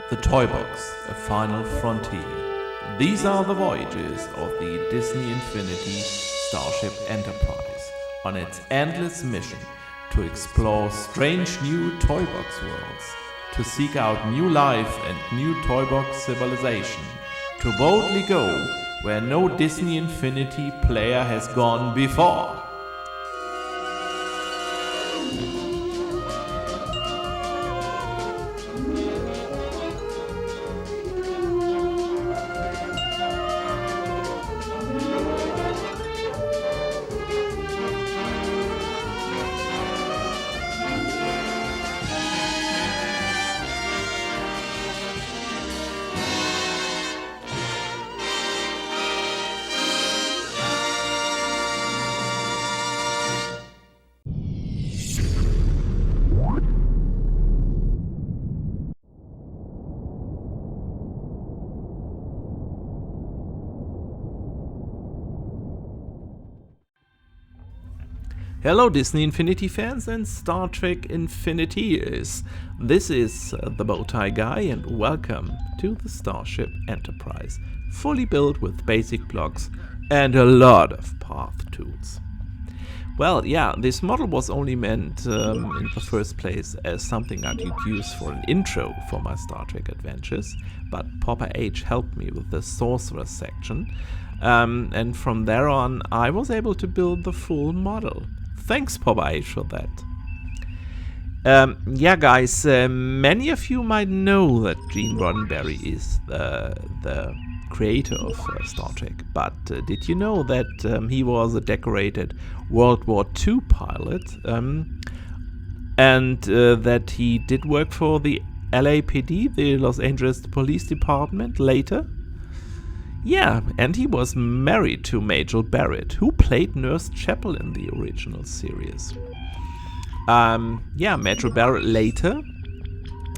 The Toybox, a final frontier. These are the voyages of the Disney Infinity Starship Enterprise on its endless mission to explore strange new Toybox worlds, to seek out new life and new Toybox civilization, to boldly go where no Disney Infinity player has gone before. Hello Disney Infinity fans and Star Trek Infiniteers. This is the Bowtie Guy and welcome to the Starship Enterprise, fully built with basic blocks and a lot of path tools. Well, yeah, this model was only meant in the first place as something I could use for an intro for my Star Trek adventures, but Papa H helped me with the Sorcerer section, and from there on I was able to build the full model. Thanks, Papa H, for that. Yeah, guys, many of you might know that Gene Roddenberry is the creator of Star Trek, but did you know that he was a decorated World War II pilot, and that he did work for the LAPD, the Los Angeles Police Department, later? Yeah, and he was married to Majel Barrett, who played Nurse Chapel in the original series. Yeah, Majel Barrett later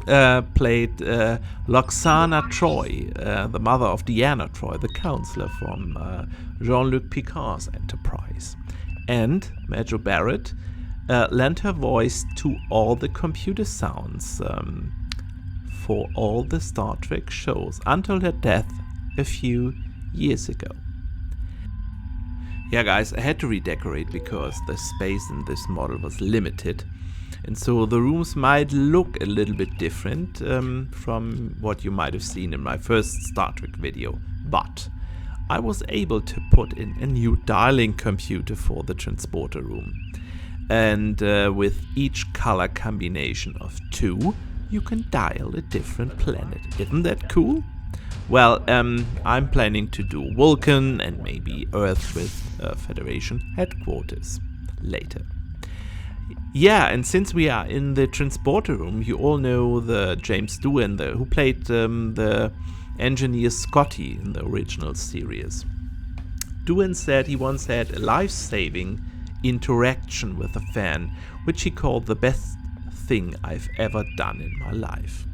played Loxana Troy, the mother of Deanna Troy, the counselor from Jean-Luc Picard's Enterprise. And Majel Barrett lent her voice to all the computer sounds for all the Star Trek shows until her death a few years ago. Yeah, guys, I had to redecorate because the space in this model was limited, and so the rooms might look a little bit different from what you might have seen in my first Star Trek video, but I was able to put in a new dialing computer for the transporter room, and with each color combination of 2 you can dial a different planet. Isn't that cool? Well, I'm planning to do Vulcan and maybe Earth with Federation headquarters later. Yeah, and since we are in the transporter room, you all know the James Doohan, who played the engineer Scotty in the original series. Doohan said he once had a life-saving interaction with a fan, which he called the best thing I've ever done in my life.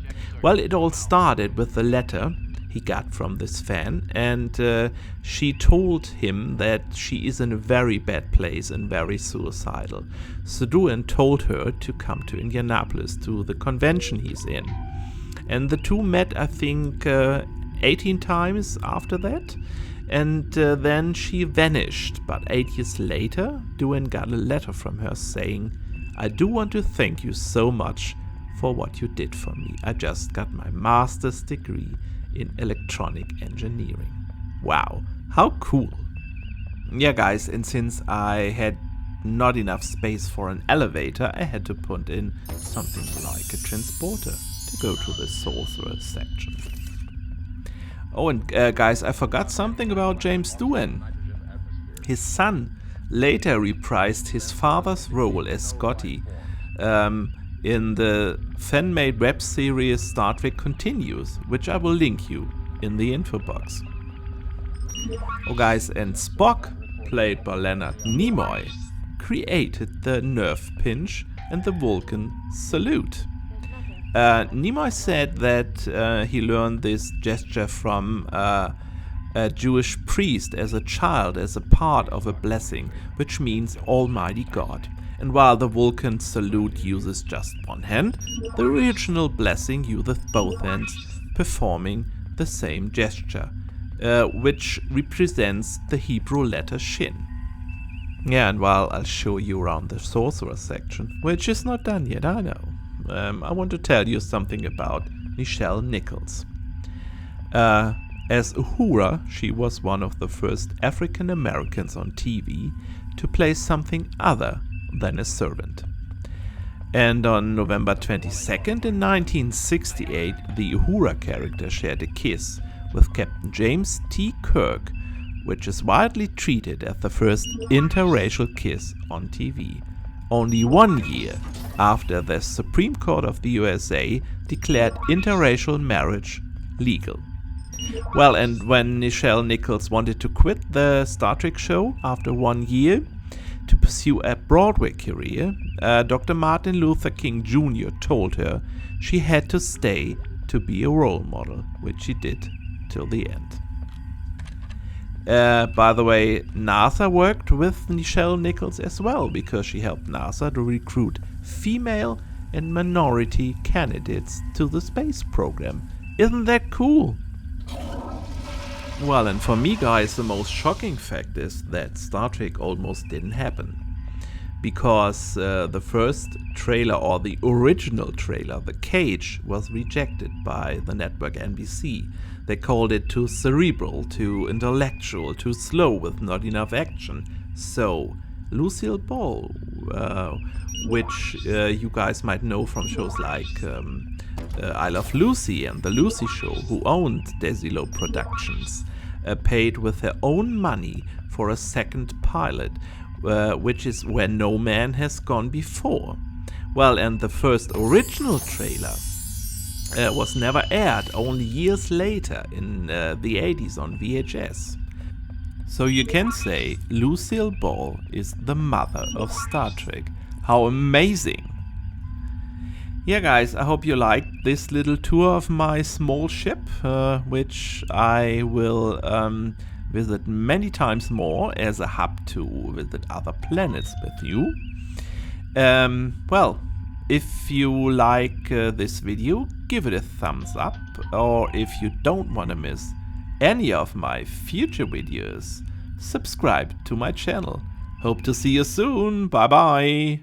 Well, it all started with the letter he got from this fan, and she told him that she is in a very bad place and very suicidal. So Doohan told her to come to Indianapolis to the convention he's in. And the two met, I think, 18 times after that, and then she vanished. But 8 years later, Doohan got a letter from her saying, "I do want to thank you so much for what you did for me. I just got my master's degree in electronic engineering." Wow, how cool. Yeah, guys, and since I had not enough space for an elevator, I had to put in something like a transporter to go to the Sorcerer section. Oh, and guys, I forgot something about James Doohan. His son later reprised his father's role as Scotty in the fan-made web series Star Trek Continues, which I will link you in the info box. Oh, guys, and Spock, played by Leonard Nimoy, created the nerve pinch and the Vulcan salute. Nimoy said that he learned this gesture from a Jewish priest as a child, as a part of a blessing, which means Almighty God. And while the Vulcan salute uses just one hand, the original blessing uses both hands performing the same gesture, which represents the Hebrew letter Shin. Yeah, and while I'll show you around the sorcerer section, which is not done yet, I know, I want to tell you something about Nichelle Nichols. As Uhura, she was one of the first African Americans on TV to play something other than a servant. And on November 22nd in 1968, the Uhura character shared a kiss with Captain James T. Kirk, which is widely treated as the first interracial kiss on TV, only 1 year after the Supreme Court of the USA declared interracial marriage legal. Well, and when Nichelle Nichols wanted to quit the Star Trek show after 1 year to pursue a Broadway career, Dr. Martin Luther King Jr. told her she had to stay to be a role model, which she did till the end. By the way, NASA worked with Nichelle Nichols as well, because she helped NASA to recruit female and minority candidates to the space program. Isn't that cool? Well, and for me, guys, the most shocking fact is that Star Trek almost didn't happen. Because the first trailer, or the original trailer, The Cage, was rejected by the network NBC. They called it too cerebral, too intellectual, too slow, with not enough action. So, Lucille Ball, which you guys might know from shows like I Love Lucy and The Lucy Show, who owned Desilu Productions, paid with her own money for a second pilot, which is Where No Man Has Gone Before. Well, and the first original trailer was never aired, only years later in the 80s on VHS. So you can say Lucille Ball is the mother of Star Trek. How amazing! Yeah, guys, I hope you liked this little tour of my small ship, which I will visit many times more as a hub to visit other planets with you. Well, if you like this video, give it a thumbs up, or if you don't want to miss any of my future videos, subscribe to my channel. Hope to see you soon. Bye bye.